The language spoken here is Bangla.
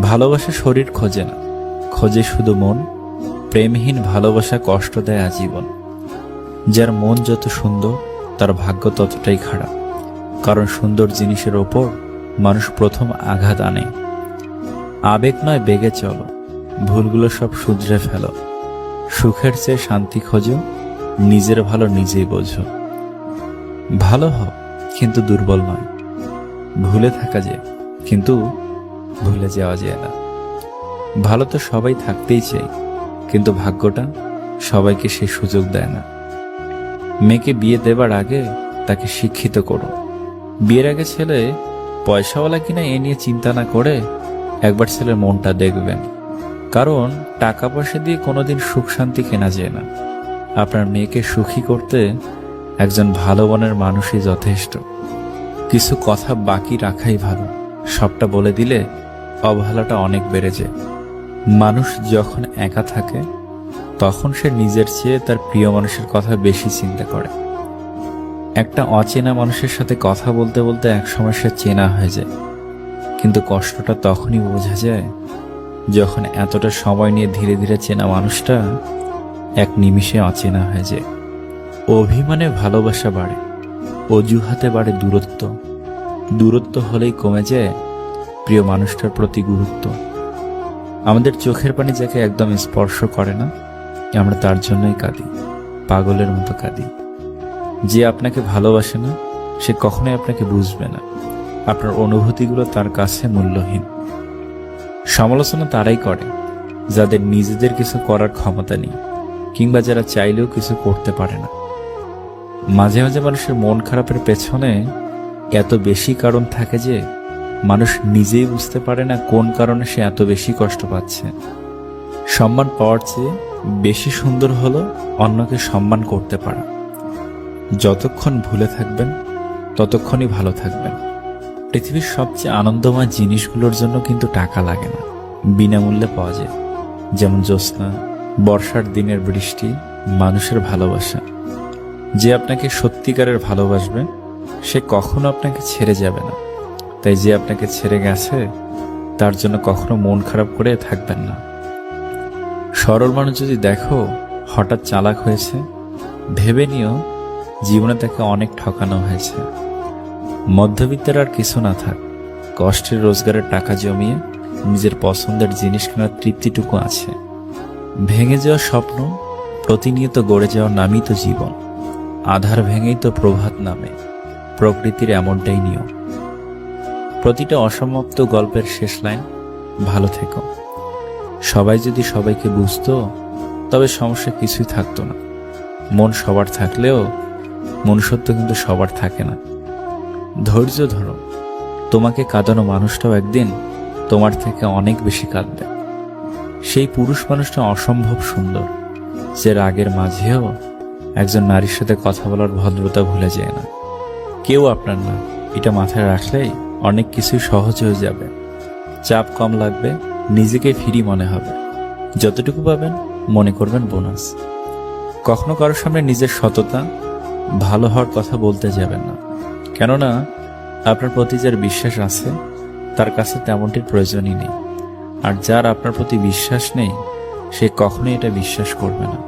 ভালোবাসা শরীর খোঁজে না, খোঁজে শুধু মন। প্রেমহীন ভালোবাসা কষ্ট দেয় আজীবন। যার মন যত সুন্দর তার ভাগ্য ততটাই খারাপ, কারণ সুন্দর জিনিসের ওপর মানুষ প্রথম আঘাত আনে। আবেগ নয়, বেগে চলো, ভুলগুলো সব শুধরে ফেলো। সুখের চেয়ে শান্তি খোঁজো, নিজের ভালো নিজেই বোঝো। ভালো হও কিন্তু দুর্বল নয়, ভুলে থাকা যায় কিন্তু ভুলে যাওয়া যায় না। ভালো তো সবাই থাকতেই চাই, কিন্তু ভাগ্যটা সবাইকে সেই সুযোগ দেয় না। মেয়েকে বিয়ে দেবার আগে তাকে শিক্ষিত করো। বিয়ের আগে ছেলে পয়সাওয়ালা কিনা এ নিয়ে চিন্তা না করে একবার ছেলের মনটা দেখবেন, কারণ টাকা পয়সা দিয়ে কোনোদিন সুখ শান্তি কেনা যায় না। আপনার মেয়েকে সুখী করতে একজন ভালো মনের মানুষই যথেষ্ট। কিছু কথা বাকি রাখাই ভালো, সবটা বলে দিলে অবহেলাটা অনেক বেড়ে যায়। মানুষ যখন একা থাকে তখন সে নিজের চেয়ে তার প্রিয় মানুষের কথা বেশি চিন্তা করে। একটা অচেনা মানুষের সাথে কথা বলতে বলতে একসময় সে চেনা হয়ে যায়, কিন্তু কষ্টটা তখনই বোঝা যায় যখন এতটা সময় নিয়ে ধীরে ধীরে চেনা মানুষটা এক নিমিষে অচেনা হয়ে যায়। অভিমানে ভালোবাসা বাড়ে, অজুহাতে বাড়ে দূরত্ব। দূরত্ব হলেই কমে যায় প্রিয় মানুষটার প্রতি গুরুত্ব। আমাদের চোখের পানি যাকে একদম স্পর্শ করে না, আমরা তার জন্যই কাঁদি, পাগলের মতো কাঁদি। যে আপনাকে ভালোবাসে না সে কখনোই আপনাকে বুঝবে না। আপনার অনুভূতিগুলো তার কাছে মূল্যহীন। সমালোচনা তারাই করে যাদের নিজেদের কিছু করার ক্ষমতা নেই, কিংবা যারা চাইলেও কিছু করতে পারে না। মাঝে মাঝে মানুষের মন খারাপের পেছনে এত বেশি কারণ থাকে যে মানুষ নিজেই বুঝতে পারে না কোন কারণে সে এত বেশি কষ্ট পাচ্ছে। সম্মান পাওয়ার চেয়ে বেশি সুন্দর হলো অন্যকে সম্মান করতে পারা। যতক্ষণ ভুলে থাকবেন ততক্ষণই ভালো থাকবেন। পৃথিবীর সবচেয়ে আনন্দময় জিনিসগুলোর জন্য কিন্তু টাকা লাগে না, বিনামূল্যে পাওয়া যায়। যেমন জ্যোৎস্না, বর্ষার দিনের বৃষ্টি, মানুষের ভালোবাসা। যে আপনাকে সত্যিকারের ভালোবাসবে সে কখনো আপনাকে ছেড়ে যাবে না। তাই যে আপনাকে ছেড়ে গেছে তার জন্য কখনো মন খারাপ করে থাকবেন না। সরল মানুষ যদি দেখো হঠাৎ চালাক হয়েছে, ভেবে নিও জীবনে তাকে অনেক ঠকানো হয়েছে। মধ্যবিত্তের আর কিছু না থাক, কষ্টের রোজগারের টাকা জমিয়ে নিজের পছন্দের জিনিস কেনার তৃপ্তিটুকু আছে। ভেঙে যাওয়া স্বপ্ন প্রতিনিয়ত গড়ে যাওয়ার নামই তো জীবন। আধার ভেঙেই তো প্রভাত নামে, প্রকৃতির এমনটাই নিয়ম। প্রতিটা অসমাপ্ত গল্পের শেষ লাইন ভালো থেকো। সবাই যদি সবাইকে বুঝতো তবে সমস্যা কিছুই থাকতো না। মন সবার থাকলেও মনুষ্যত্ব কিন্তু সবার থাকে না। ধৈর্য ধরো, তোমাকে কাঁদানো মানুষটাও একদিন তোমার থেকে অনেক বেশি কাঁদবে। সেই পুরুষ মানুষটা অসম্ভব সুন্দর যে রাগের মাঝেও একজন নারীর সাথে কথা বলার ভদ্রতা ভুলে যায় না। কেউ আপনার না, এটা মাথায় রাখলেই অনেক কিছুই সহজ হয়ে যাবে। চাপ কম লাগবে, নিজেকে ফ্রি মনে হবে। যতটুকু পাবেন মনে করবেন বোনাস। কখনো কারোর সামনে নিজের সততা, ভালো হওয়ার কথা বলতে যাবেন না, কেননা আপনার প্রতি যার বিশ্বাস আছে তার কাছে তেমনটির প্রয়োজনই নেই। আর যার আপনার প্রতি বিশ্বাস নেই সে কখনোই এটা বিশ্বাস করবে না।